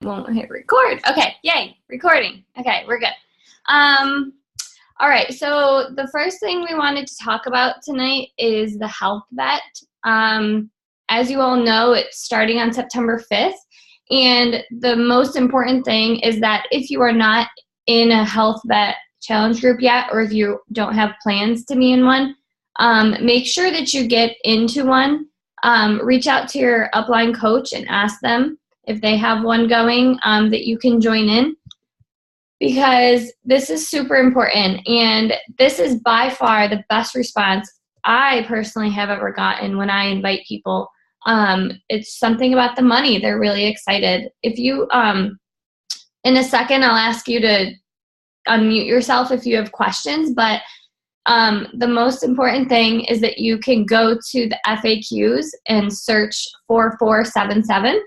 won't hit record. Okay, yay, recording. Okay, we're good. All right, so the first thing we wanted to talk about tonight is the health vet. As you all know, it's starting on September 5th, and the most important thing is that if you are not in a health vet challenge group yet, or if you don't have plans to be in one, make sure that you get into one. Reach out to your upline coach and ask them if they have one going that you can join in, because this is super important, and this is by far the best response I personally have ever gotten when I invite people. It's something about the money. They're really excited. If you, in a second, I'll ask you to unmute yourself if you have questions, but the most important thing is that you can go to the FAQs and search 4477.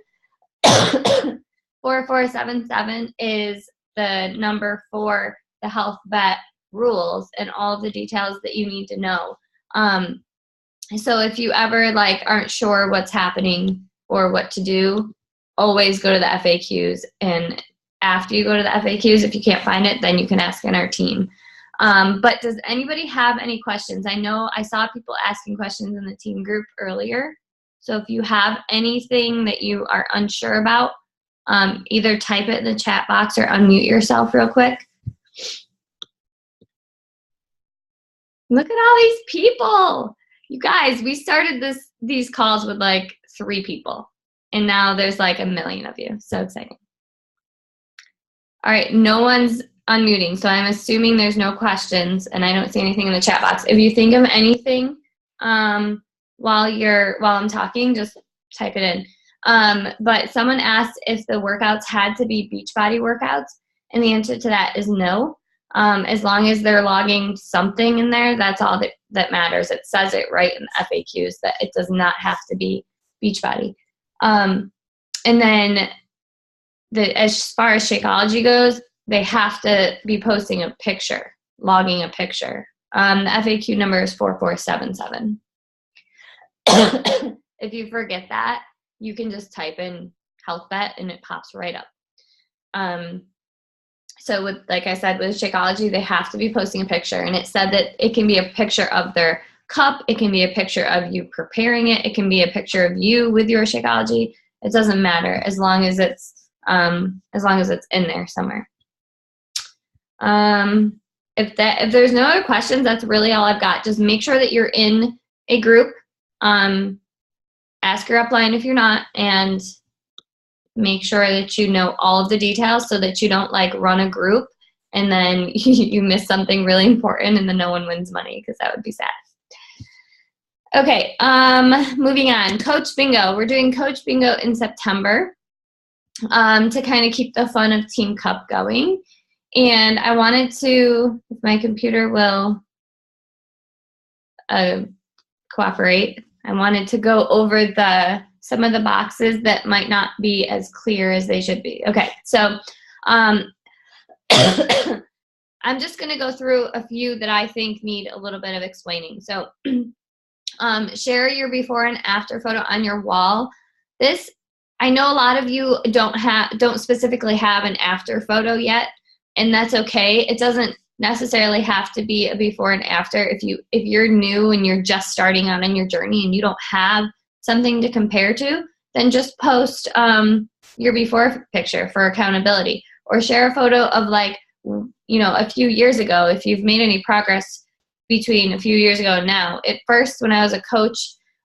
4477 is the number for the health vet rules and all of the details that you need to know. So if you ever aren't sure what's happening or what to do, always go to the FAQs. And after you go to the FAQs, if you can't find it, then you can ask in our team. But does anybody have any questions? I know I saw people asking questions in the team group earlier. So if you have anything that you are unsure about, either type it in the chat box or unmute yourself real quick. Look at all these people. You guys, we started these calls with 3 people, and now there's 1 million of you. So exciting. All right, no one's unmuting, so I'm assuming there's no questions, and I don't see anything in the chat box. If you think of anything while I'm talking, just type it in. But someone asked if the workouts had to be Beachbody workouts, and the answer to that is no. As long as they're logging something in there, that's all that matters. It says it right in the FAQs that it does not have to be Beachbody. And then as far as Shakeology goes, they have to be posting a picture, logging a picture. The FAQ number is 4477. If you forget that, you can just type in health vet and it pops right up. So with, like I said, with Shakeology, they have to be posting a picture, and it said that it can be a picture of their cup, it can be a picture of you preparing it, it can be a picture of you with your Shakeology. It doesn't matter as long as it's in there somewhere. If there's no other questions, that's really all I've got. Just make sure that you're in a group. Ask your upline if you're not, and make sure that you know all of the details so that you don't run a group and then you miss something really important and then no one wins money, because that would be sad. Okay, moving on. Coach Bingo. We're doing Coach Bingo in September to kind of keep the fun of Team Cup going. And I wanted to, if my computer will cooperate, I wanted to go over some of the boxes that might not be as clear as they should be. Okay, so I'm just going to go through a few that I think need a little bit of explaining. So share your before and after photo on your wall. This, I know a lot of you don't specifically have an after photo yet, and that's okay. It doesn't necessarily have to be a before and after. If you're new and you're just starting out on your journey and you don't have something to compare to, then just post your before picture for accountability, or share a photo of a few years ago if you've made any progress between a few years ago and now. At first, when I was a coach,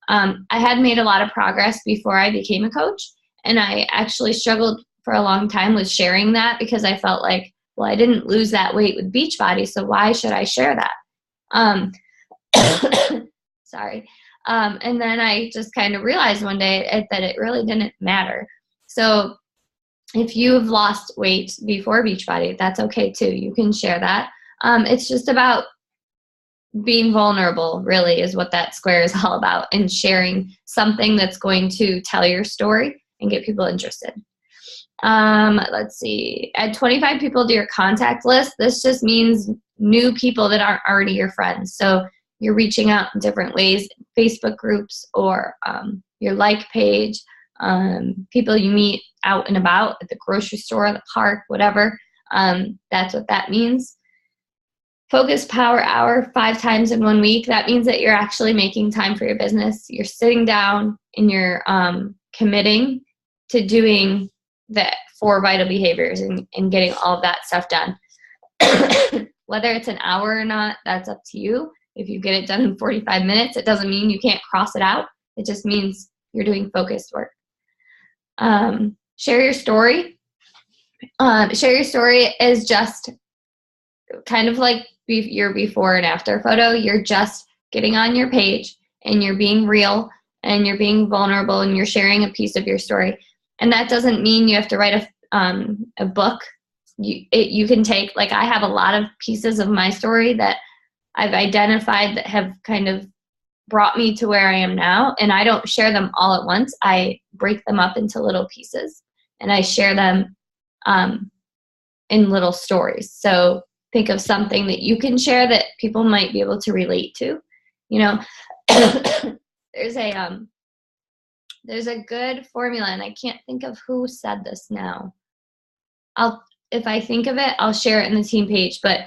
I had made a lot of progress before I became a coach, and I actually struggled for a long time with sharing that because I felt like, well, I didn't lose that weight with Beachbody, so why should I share that? Sorry. And then I just kind of realized one day that it really didn't matter. So if you've lost weight before Beachbody, that's okay too. You can share that. It's just about being vulnerable, really, is what that square is all about, and sharing something that's going to tell your story and get people interested. Let's see. Add 25 people to your contact list. This just means new people that aren't already your friends. So you're reaching out in different ways, Facebook groups or your like page, people you meet out and about at the grocery store, the park, whatever. That's what that means. Focus Power Hour 5 times in 1 week. That means that you're actually making time for your business. You're sitting down and you're committing to doing the 4 vital behaviors and getting all of that stuff done. Whether it's an hour or not, that's up to you. If you get it done in 45 minutes, it doesn't mean you can't cross it out. It just means you're doing focused work. Share your story. Share your story is just kind of like your before and after photo. You're just getting on your page and you're being real and you're being vulnerable and you're sharing a piece of your story. And that doesn't mean you have to write a book. You can take, like, I have a lot of pieces of my story that I've identified that have kind of brought me to where I am now, and I don't share them all at once. I break them up into little pieces and I share them in little stories. So think of something that you can share that people might be able to relate to. You know, there's a good formula, and I can't think of who said this now. If I think of it, I'll share it in the team page, but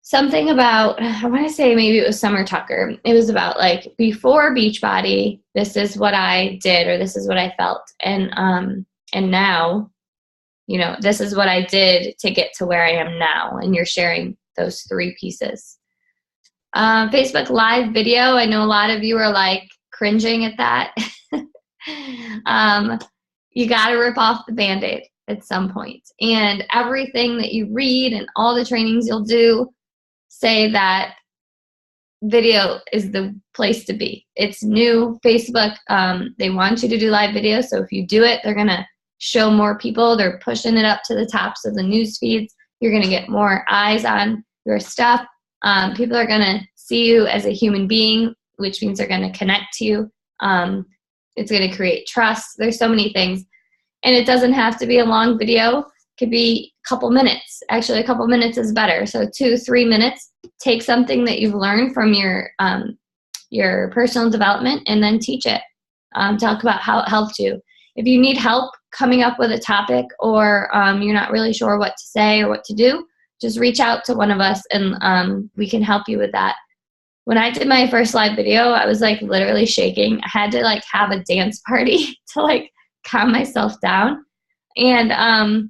something about, I want to say maybe it was Summer Tucker. It was about, like, before Beachbody, this is what I did, or this is what I felt. And now, you know, this is what I did to get to where I am now. And you're sharing those 3 pieces. Facebook Live video. I know a lot of you are, like, cringing at that. You got to rip off the Band-Aid at some point. And everything that you read and all the trainings you'll do say that video is the place to be. It's new. Facebook, they want you to do live video. So if you do it, they're going to show more people. They're pushing it up to the tops of the news feeds. You're going to get more eyes on your stuff. People are going to see you as a human being, which means they're going to connect to you. It's going to create trust. There's so many things. And it doesn't have to be a long video. It could be a couple minutes. Actually, a couple minutes is better. So 2-3 minutes. Take something that you've learned from your personal development and then teach it. Talk about how it helped you. If you need help coming up with a topic, or you're not really sure what to say or what to do, just reach out to one of us and we can help you with that. When I did my first live video, I was, like, literally shaking. I had to, like, have a dance party to, like, calm myself down. And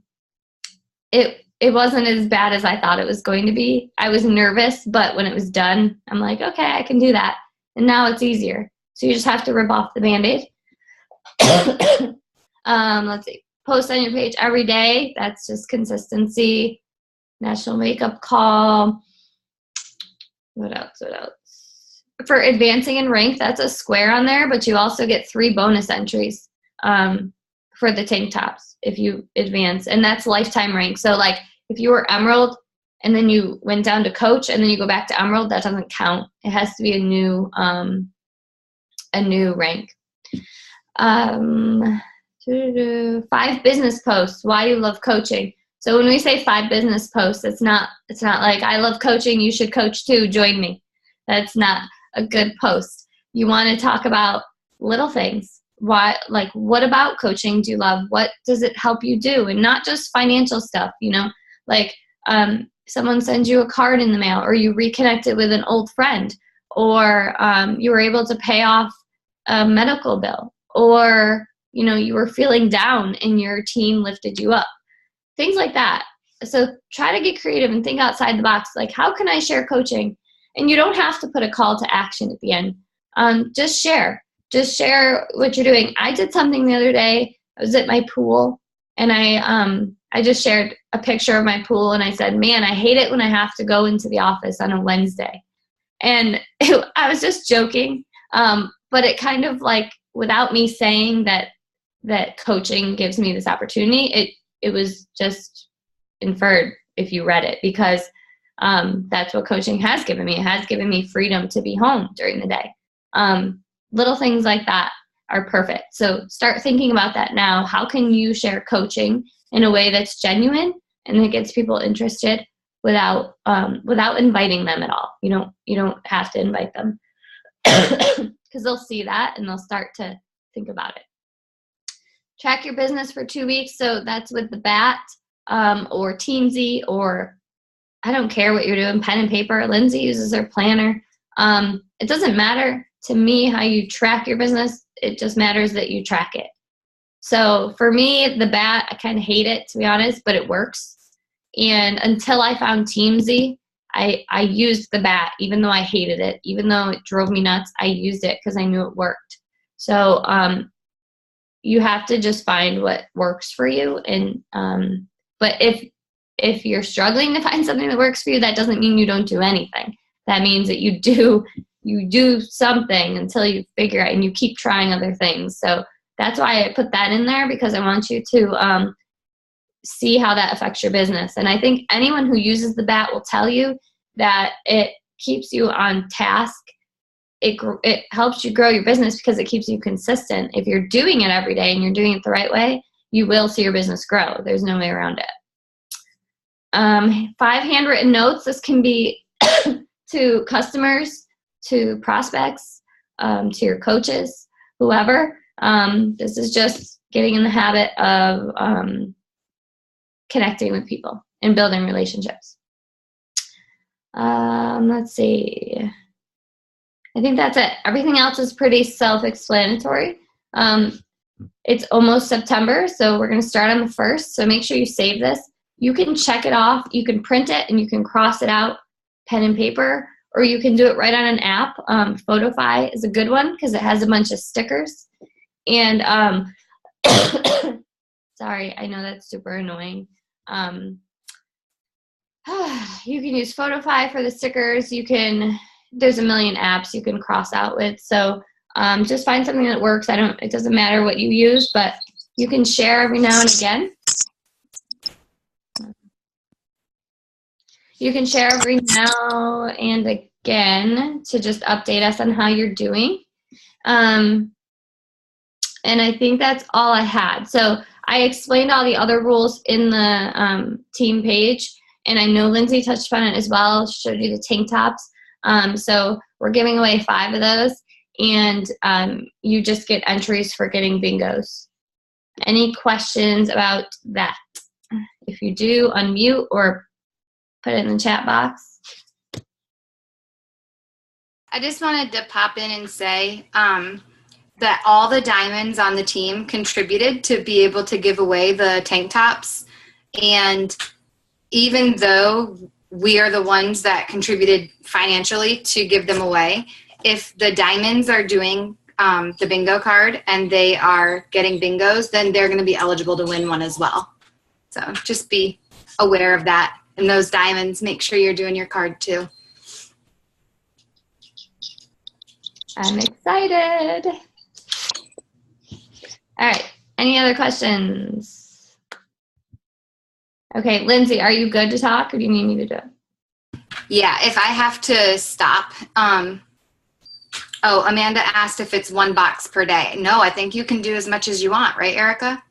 it wasn't as bad as I thought it was going to be. I was nervous, but when it was done, I'm like, okay, I can do that. And now it's easier. So you just have to rip off the Band-Aid. Let's see. Post on your page every day. That's just consistency. National Makeup Call. What else? For advancing in rank, that's a square on there, but you also get 3 bonus entries for the tank tops if you advance, and that's lifetime rank. So, like, if you were Emerald and then you went down to Coach and then you go back to Emerald, that doesn't count. It has to be a new rank. 5 business posts. Why you love coaching. So when we say 5 business posts, it's not like, I love coaching, you should coach too, join me. That's not a good post. You want to talk about little things. Why, like, what about coaching do you love? What does it help you do? And not just financial stuff, you know, like someone sends you a card in the mail, or you reconnected with an old friend, or you were able to pay off a medical bill, or, you know, you were feeling down and your team lifted you up. Things like that. So try to get creative and think outside the box. Like, how can I share coaching? And you don't have to put a call to action at the end. Just share. Just share what you're doing. I did something the other day. I was at my pool, and I just shared a picture of my pool, and I said, man, I hate it when I have to go into the office on a Wednesday. And I was just joking, but it kind of, like, without me saying that coaching gives me this opportunity, it was just inferred if you read it, because that's what coaching has given me. It has given me freedom to be home during the day. Little things like that are perfect. So start thinking about that now. How can you share coaching in a way that's genuine and that gets people interested without inviting them at all? You don't have to invite them, because they'll see that and they'll start to think about it. track your business for 2 weeks. So that's with the BAT or Teamsy, or I don't care what you're doing, pen and paper. Lindsay uses her planner. It doesn't matter to me how you track your business. It just matters that you track it. So for me, the BAT, I kind of hate it, to be honest, but it works. And until I found Teamsy, I used the BAT, even though I hated it, even though it drove me nuts. I used it because I knew it worked. So you have to just find what works for you. And but if you're struggling to find something that works for you, that doesn't mean you don't do anything. That means that you do something until you figure out, and you keep trying other things. So that's why I put that in there, because I want you to see how that affects your business. And I think anyone who uses the BAT will tell you that it keeps you on task. It helps you grow your business because it keeps you consistent. If you're doing it every day and you're doing it the right way, you will see your business grow. There's no way around it. 5 handwritten notes. This can be to customers, to prospects, to your coaches, whoever. This is just getting in the habit of connecting with people and building relationships. Let's see. I think that's it. Everything else is pretty self-explanatory. It's almost September, so we're going to start on the 1st. So make sure you save this. You can check it off. You can print it and you can cross it out, pen and paper, or you can do it right on an app. Photofy is a good one because it has a bunch of stickers. And sorry, I know that's super annoying. You can use Photofy for the stickers. There's a million apps you can cross out with. So just find something that works. It doesn't matter what you use, but you can share every now and again. You can share every now and again to just update us on how you're doing. And I think that's all I had. So I explained all the other rules in the team page, and I know Lindsay touched on it as well, showed you the tank tops. So we're giving away 5 of those, and you just get entries for getting bingos. Any questions about that? If you do, unmute or put it in the chat box. I just wanted to pop in and say that all the diamonds on the team contributed to be able to give away the tank tops. And even though we are the ones that contributed financially to give them away, if the diamonds are doing the bingo card and they are getting bingos, then they're going to be eligible to win one as well. So just be aware of that. And those diamonds, make sure you're doing your card too. I'm excited. All right. Any other questions? Okay, Lindsay, are you good to talk, or do you need me to do it? Yeah, if I have to stop. Amanda asked if it's 1 box per day. No, I think you can do as much as you want, right, Erica?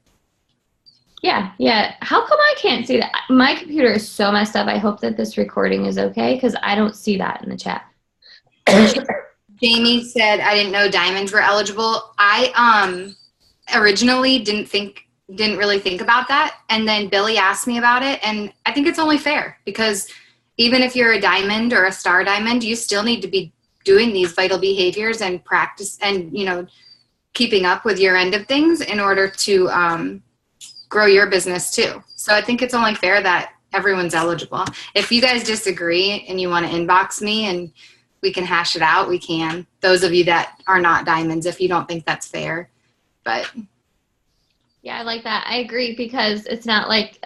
Yeah. How come I can't see that? My computer is so messed up. I hope that this recording is okay, because I don't see that in the chat. Jamie said, I didn't know diamonds were eligible. I originally didn't really think about that. And then Billy asked me about it. And I think it's only fair, because even if you're a diamond or a star diamond, you still need to be doing these vital behaviors and practice and, keeping up with your end of things in order to grow your business too. So I think it's only fair that everyone's eligible. If you guys disagree and you want to inbox me and we can hash it out, we can. Those of you that are not diamonds, if you don't think that's fair. But yeah, I like that. I agree, because it's not like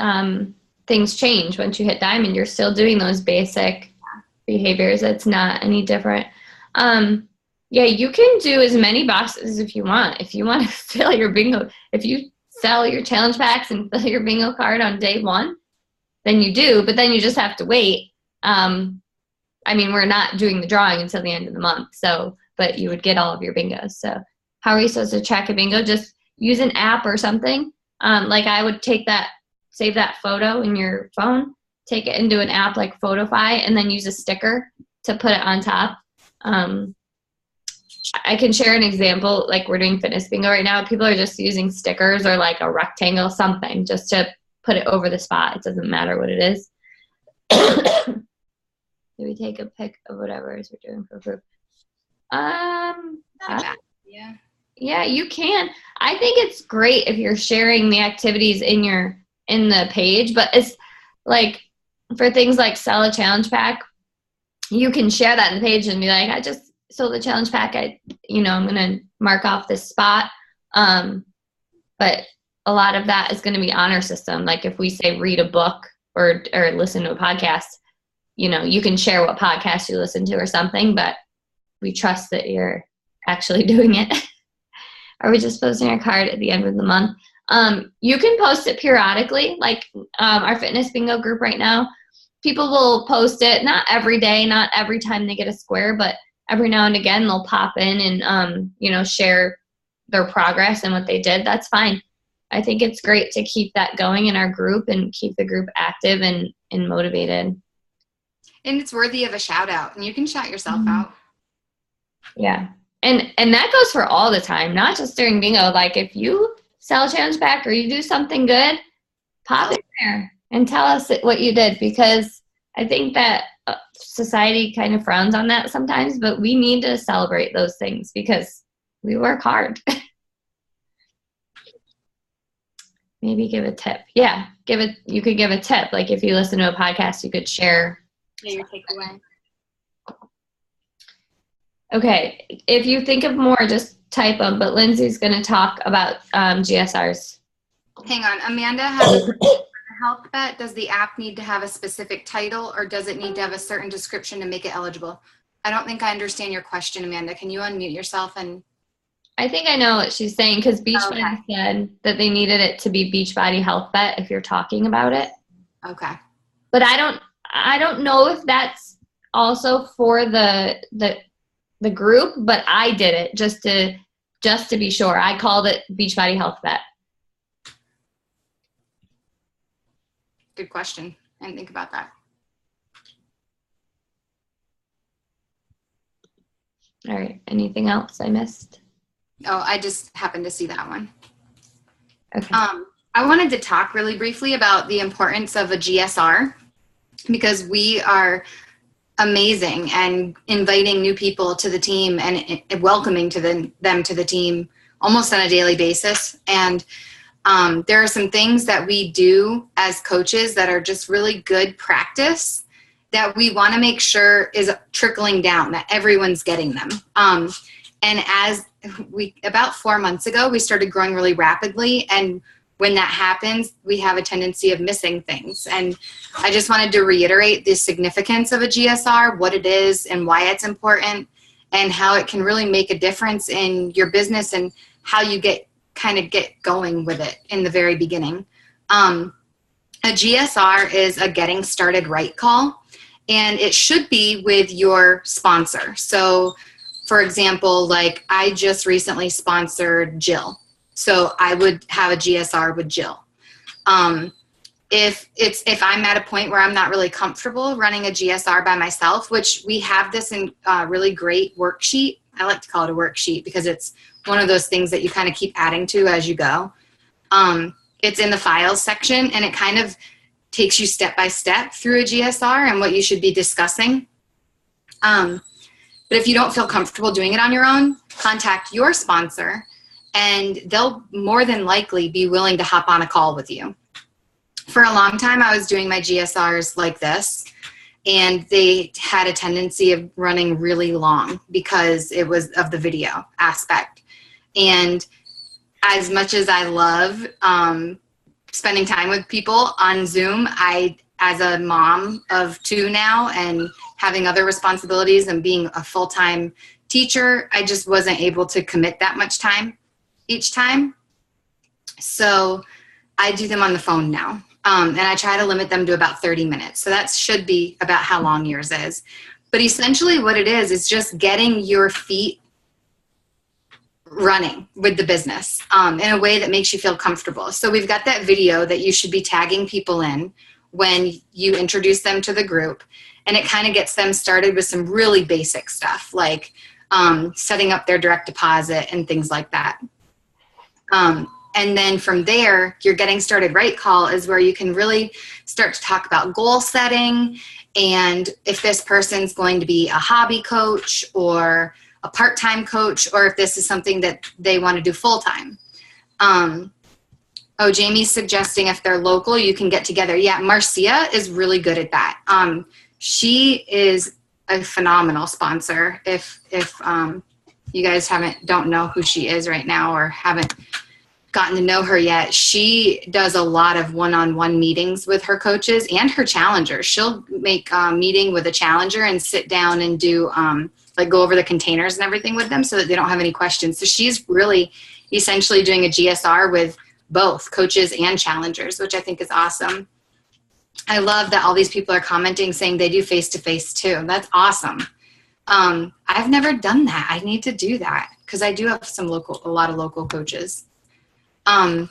things change once you hit diamond. You're still doing those basic behaviors. It's not any different. Yeah, you can do as many boxes if you want. If you want to fill your bingo, if you sell your challenge packs and fill your bingo card on day 1, then you do, but then you just have to wait. We're not doing the drawing until the end of the month, but you would get all of your bingos. So how are you supposed to track a bingo? Just use an app or something. Like I would save that photo in your phone, take it into an app like Photofy, and then use a sticker to put it on top. I can share an example. Like we're doing fitness bingo right now. People are just using stickers or like a rectangle, something just to put it over the spot. It doesn't matter what it is. Do we take a pic of whatever it is we're doing for group? Yeah, you can. I think it's great if you're sharing the activities in the page, but it's like for things like sell a challenge pack, you can share that in the page and be like, I just sold the challenge pack. I'm going to mark off this spot. But a lot of that is going to be honor system. Like if we say read a book or listen to a podcast, you can share what podcast you listen to or something, but we trust that you're actually doing it. Are we just posting our card at the end of the month? You can post it periodically, like our fitness bingo group right now. People will post it, not every day, not every time they get a square, but every now and again they'll pop in and, share their progress and what they did. That's fine. I think it's great to keep that going in our group and keep the group active and motivated. And it's worthy of a shout out, and you can shout yourself out. Yeah. And that goes for all the time, not just during bingo. Like if you sell a challenge pack or you do something good, pop in there and tell us what you did, because I think that society kind of frowns on that sometimes, but we need to celebrate those things because we work hard. Maybe give a tip. Yeah, you could give a tip. Like if you listen to a podcast, you could share. Yeah, your takeaway. Okay, if you think of more, just type them, but Lindsay's going to talk about GSRs. Hang on. Amanda has a health bet. Does the app need to have a specific title, or does it need to have a certain description to make it eligible? I don't think I understand your question, Amanda. Can you unmute yourself? And I think I know what she's saying, because Beachbody said that they needed it to be Beachbody Health Bet if you're talking about it. Okay. But I don't know if that's also for the group, but I did it just to be sure. I called it Beachbody Health Bet. Good question. I didn't think about that. All right. Anything else I missed? Oh, I just happened to see that one. Okay. I wanted to talk really briefly about the importance of a GSR, because we are amazing and inviting new people to the team and welcoming them to the team almost on a daily basis. And there are some things that we do as coaches that are just really good practice that we want to make sure is trickling down, that everyone's getting them. And as about 4 months ago, we started growing really rapidly. And when that happens, we have a tendency of missing things. And I just wanted to reiterate the significance of a GSR, what it is and why it's important, and how it can really make a difference in your business and how you get going with it in the very beginning. A GSR is a getting started right call, and it should be with your sponsor. So for example, like I just recently sponsored Jill. So I would have a GSR with Jill. If I'm at a point where I'm not really comfortable running a GSR by myself, which we have this in a really great worksheet. I like to call it a worksheet because it's one of those things that you kind of keep adding to as you go. It's in the files section, and it kind of takes you step by step through a GSR and what you should be discussing. But if you don't feel comfortable doing it on your own, contact your sponsor, and they'll more than likely be willing to hop on a call with you. For a long time, I was doing my GSRs like this, and they had a tendency of running really long because it was of the video aspect. And as much as I love spending time with people on Zoom, as a mom of 2 now and having other responsibilities and being a full-time teacher, I just wasn't able to commit that much time each time. So I do them on the phone now. And I try to limit them to about 30 minutes. So that should be about how long yours is. But essentially what it is just getting your feet running with the business in a way that makes you feel comfortable. So we've got that video that you should be tagging people in when you introduce them to the group. And it kind of gets them started with some really basic stuff like setting up their direct deposit and things like that. And then from there, your Getting Started Right call is where you can really start to talk about goal setting, and if this person's going to be a hobby coach or a part-time coach, or if this is something that they want to do full-time. Jamie's suggesting if they're local, you can get together. Yeah, Marcia is really good at that. She is a phenomenal sponsor. If you guys don't know who she is right now or haven't gotten to know her yet, she does a lot of one-on-one meetings with her coaches and her challengers. She'll make a meeting with a challenger and sit down and do go over the containers and everything with them so that they don't have any questions. So she's really essentially doing a GSR with both coaches and challengers, which I think is awesome. I love that all these people are commenting saying they do face-to-face too. That's awesome. I've never done that. I need to do that because I do have a lot of local coaches. But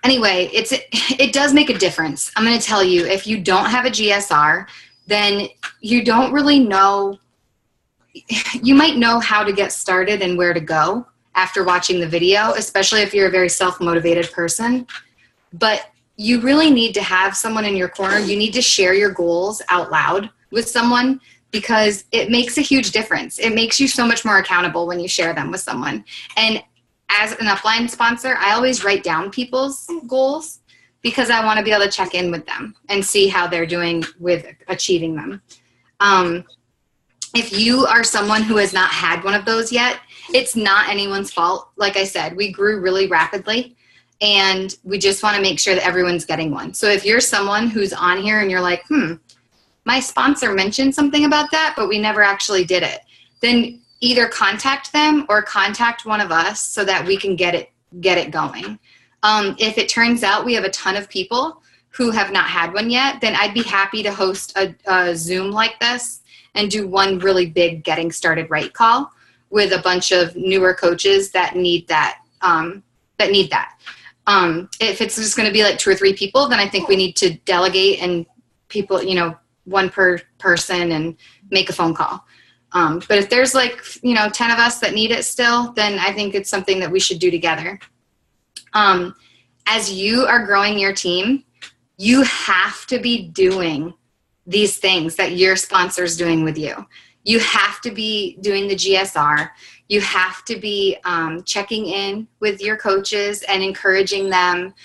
anyway, it does make a difference. I'm going to tell you, if you don't have a GSR, then you don't really know. You might know how to get started and where to go after watching the video, especially if you're a very self-motivated person. But you really need to have someone in your corner. You need to share your goals out loud with someone because it makes a huge difference. It makes you so much more accountable when you share them with someone. And as an upline sponsor, I always write down people's goals because I want to be able to check in with them and see how they're doing with achieving them. If you are someone who has not had one of those yet, it's not anyone's fault. Like I said, we grew really rapidly and we just want to make sure that everyone's getting one. So if you're someone who's on here and you're like, my sponsor mentioned something about that, but we never actually did it, then either contact them or contact one of us so that we can get it going. If it turns out we have a ton of people who have not had one yet, then I'd be happy to host a Zoom like this and do one really big Getting Started Right call with a bunch of newer coaches that need that. If it's just going to be like 2 or 3 people, then I think we need to delegate and people, one per person and make a phone call. But if there's 10 of us that need it still, then I think it's something that we should do together. As you are growing your team, you have to be doing these things that your sponsor's doing with you. You have to be doing the GSR. You have to be checking in with your coaches and encouraging them.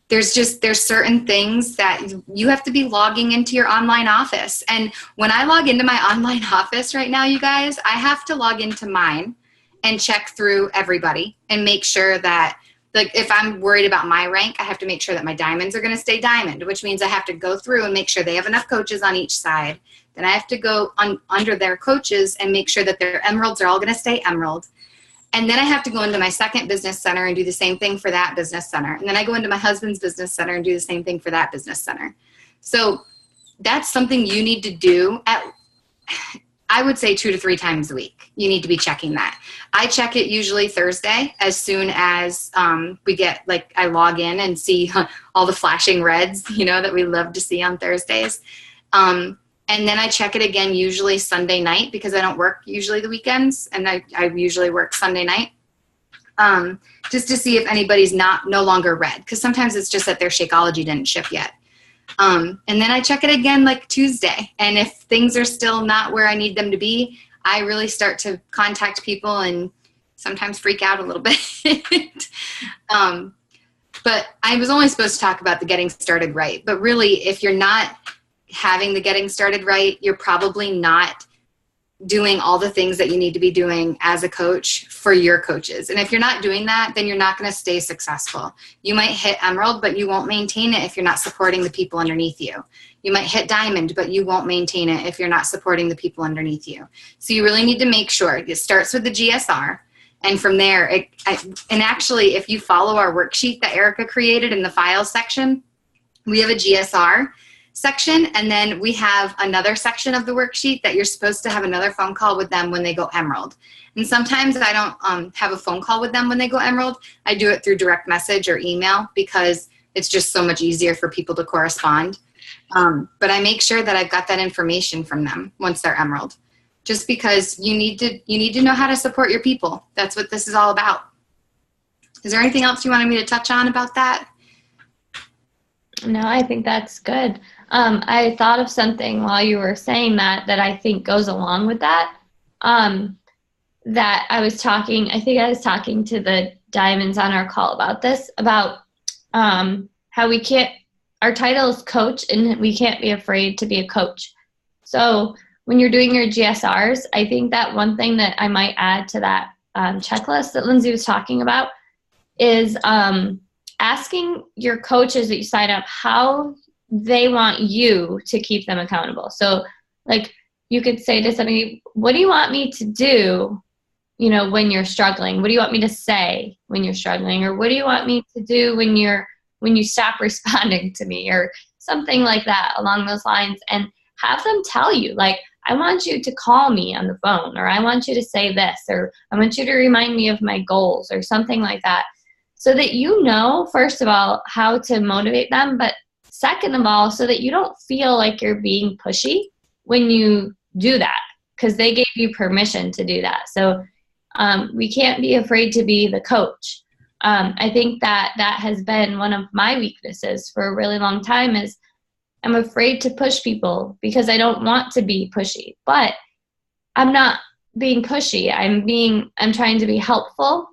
There's certain things that you have to be logging into your online office. And when I log into my online office right now, you guys, I have to log into mine and check through everybody and make sure that, if I'm worried about my rank, I have to make sure that my diamonds are going to stay diamond, which means I have to go through and make sure they have enough coaches on each side. Then I have to go under their coaches and make sure that their emeralds are all going to stay emerald. And then I have to go into my second business center and do the same thing for that business center. And then I go into my husband's business center and do the same thing for that business center. So that's something you need to do I would say 2 to 3 times a week. You need to be checking that. I check it usually Thursday as soon as we get, I log in and see all the flashing reds, that we love to see on Thursdays. And then I check it again usually Sunday night because I don't work usually the weekends, and I usually work Sunday night just to see if anybody's no longer red, because sometimes it's just that their Shakeology didn't ship yet. And then I check it again Tuesday, and if things are still not where I need them to be, I really start to contact people and sometimes freak out a little bit. But I was only supposed to talk about the Getting Started Right, but really if you're not having the Getting Started Right, you're probably not doing all the things that you need to be doing as a coach for your coaches. And if you're not doing that, then you're not going to stay successful. You might hit emerald, but you won't maintain it if you're not supporting the people underneath you. You might hit diamond, but you won't maintain it if you're not supporting the people underneath you. So you really need to make sure it starts with the GSR. And from there, and actually, if you follow our worksheet that Erica created in the files section, we have a GSR section, and then we have another section of the worksheet that you're supposed to have another phone call with them when they go emerald. And sometimes I don't have a phone call with them when they go emerald. I do it through direct message or email because it's just so much easier for people to correspond. But I make sure that I've got that information from them once they're emerald. just because you need to know how to support your people. That's what this is all about. Is there anything else you wanted me to touch on about that? No, I think that's good. I thought of something while you were saying that I think goes along with that. That I was talking to the Diamonds on our call about this, about how we can't, our title is coach, and we can't be afraid to be a coach. So when you're doing your GSRs, I think that one thing that I might add to that checklist that Lindsay was talking about is asking your coaches that you sign up how they want you to keep them accountable. So like you could say to somebody, what do you want me to do, you know, when you're struggling? What do you want me to say when you're struggling? Or what do you want me to do when you stop responding to me, or something like that along those lines? And have them tell you, like, I want you to call me on the phone, or I want you to say this, or I want you to remind me of my goals, or something like that. So that you know, first of all, how to motivate them, but second of all, so that you don't feel like you're being pushy when you do that, because they gave you permission to do that. So we can't be afraid to be the coach. I think that has been one of my weaknesses for a really long time, is I'm afraid to push people because I don't want to be pushy. But I'm not being pushy. I'm trying to be helpful.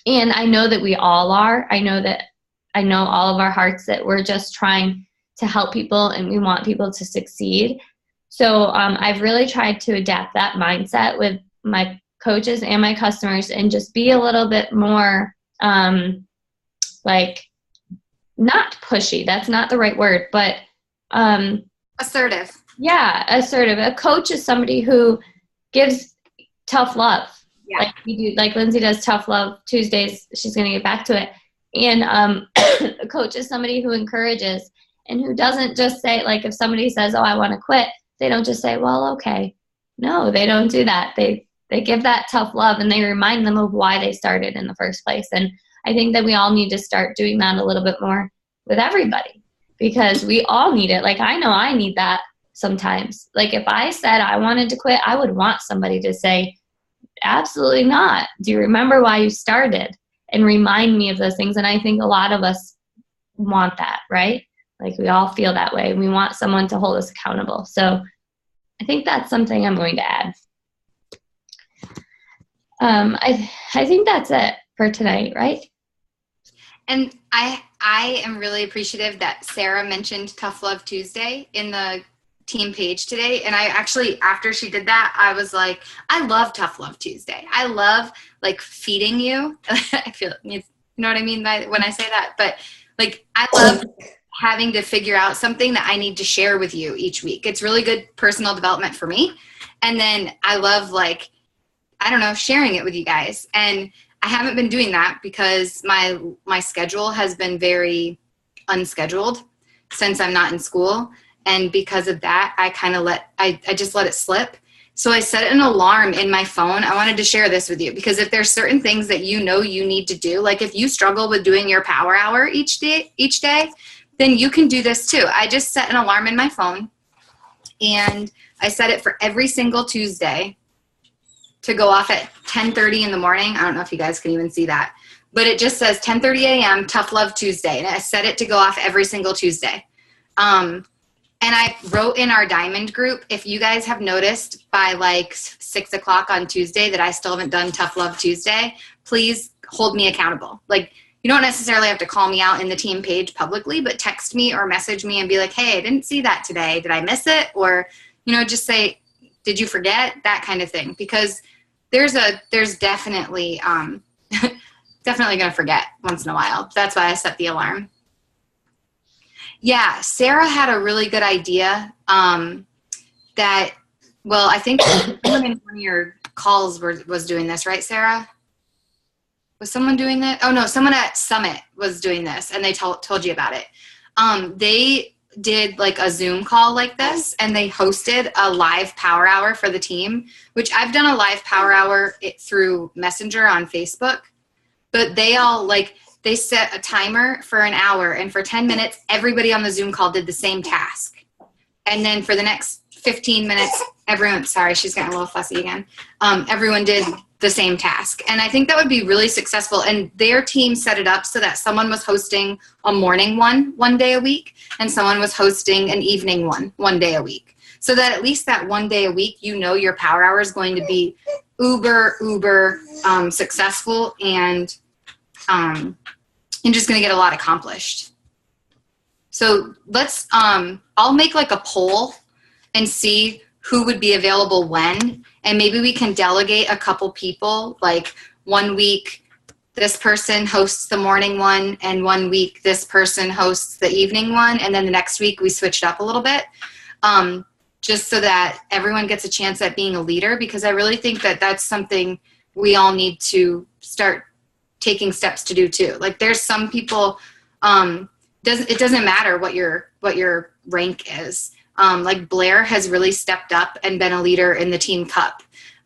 And I know that we all are. I know all of our hearts that we're just trying to help people and we want people to succeed. So I've really tried to adapt that mindset with my coaches and my customers, and just be a little bit more like, not pushy. That's not the right word, but assertive. Yeah, assertive. A coach is somebody who gives tough love. Yeah. Like we do, like Lindsay does Tough Love Tuesdays. She's going to get back to it. And a coach is somebody who encourages, and who doesn't just say, like, if somebody says, oh, I want to quit, they don't just say, well, okay. No, they don't do that. They give that tough love, and they remind them of why they started in the first place. And I think that we all need to start doing that a little bit more with everybody, because we all need it. Like, I know I need that sometimes. Like, if I said I wanted to quit, I would want somebody to say, absolutely not. Do you remember why you started? And remind me of those things. And I think a lot of us want that, right? Like, we all feel that way. We want someone to hold us accountable. So I think that's something I'm going to add. I think that's it for tonight, right? And I am really appreciative that Sarah mentioned Tough Love Tuesday in the team page today. And I actually, after she did that, I was like, I love Tough Love Tuesday. I love, like, feeding you. I feel, you know what I mean by when I say that? But, like, I love having to figure out something that I need to share with you each week. It's really good personal development for me. And then I love, like, I don't know, sharing it with you guys. And I haven't been doing that because my schedule has been very unscheduled since I'm not in school. And because of that, I kind of I just let it slip. So I set an alarm in my phone. I wanted to share this with you because if there's certain things that you know you need to do, like if you struggle with doing your power hour each day, then you can do this too. I just set an alarm in my phone, and I set it for every single Tuesday to go off at 10:30 in the morning. I don't know if you guys can even see that, but it just says 10:30 a.m. Tough Love Tuesday. And I set it to go off every single Tuesday. And I wrote in our Diamond group, if you guys have noticed by like 6 o'clock on Tuesday that I still haven't done Tough Love Tuesday, please hold me accountable. Like, you don't necessarily have to call me out in the team page publicly, but text me or message me and be like, hey, I didn't see that today. Did I miss it? Or, you know, just say, did you forget? That kind of thing. Because there's definitely, definitely going to forget once in a while. That's why I set the alarm. Yeah, Sarah had a really good idea that, well, I think someone in one of your calls was doing this, right, Sarah? Was someone doing that? Oh, no, someone at Summit was doing this, and they told you about it. They did like a Zoom call like this, and they hosted a live power hour for the team, which I've done a live power hour through Messenger on Facebook, but they set a timer for an hour, and for 10 minutes, everybody on the Zoom call did the same task. And then for the next 15 minutes, everyone, sorry, she's getting a little fussy again. Everyone did the same task. And I think that would be really successful. And their team set it up so that someone was hosting a morning one day a week, and someone was hosting an evening one day a week. So that at least that one day a week, you know your power hour is going to be uber successful, and you're just going to get a lot accomplished. So let's, I'll make like a poll and see who would be available when, and maybe we can delegate a couple people, like 1 week this person hosts the morning one, and 1 week this person hosts the evening one, and then the next week we switch it up a little bit, just so that everyone gets a chance at being a leader, because I really think that that's something we all need to start taking steps to do too. Like there's some people, it doesn't matter what your rank is. Like Blair has really stepped up and been a leader in the Team Cup.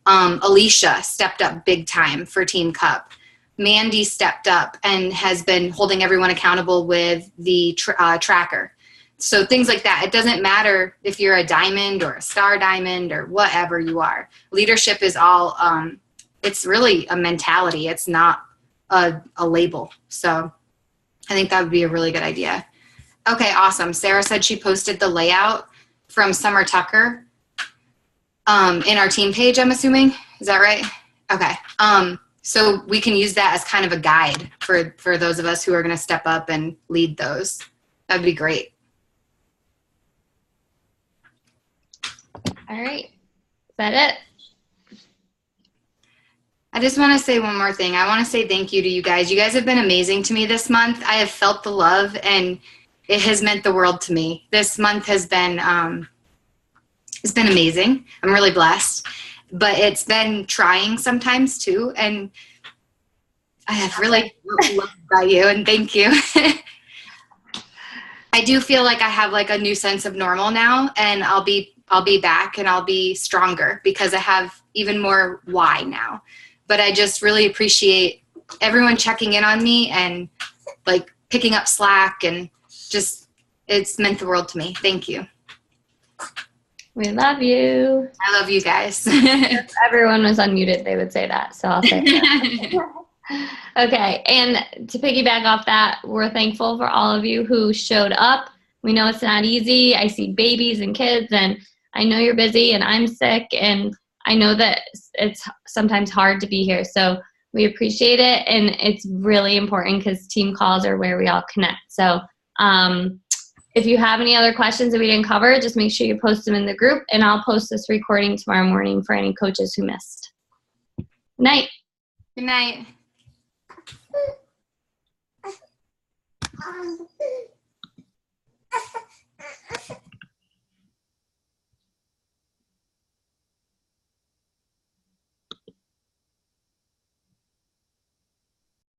Alicia stepped up big time for Team Cup. Mandy stepped up and has been holding everyone accountable with the tracker. So things like that. It doesn't matter if you're a diamond or a star diamond or whatever you are. Leadership is all, it's really a mentality. It's not a label. So I think that would be a really good idea. Okay, awesome. Sarah said she posted the layout from Summer Tucker in our team page, I'm assuming. Is that right? Okay. So we can use that as kind of a guide for those of us who are going to step up and lead those. That'd be great. All right. Is that it? I just want to say one more thing. I want to say thank you to you guys. You guys have been amazing to me this month. I have felt the love, and it has meant the world to me. This month has been, it's been amazing. I'm really blessed, but it's been trying sometimes too. And I have really loved by you, and thank you. I do feel like I have like a new sense of normal now, and I'll be back, and I'll be stronger because I have even more why now. But I just really appreciate everyone checking in on me and like picking up slack, and just, it's meant the world to me. Thank you. We love you. I love you guys. If everyone was unmuted, they would say that. So I'll say that. Okay. And to piggyback off that, we're thankful for all of you who showed up. We know it's not easy. I see babies and kids, and I know you're busy, and I'm sick, and I know that it's sometimes hard to be here. So we appreciate it. And it's really important because team calls are where we all connect. So if you have any other questions that we didn't cover, just make sure you post them in the group, and I'll post this recording tomorrow morning for any coaches who missed. Good night. Good night.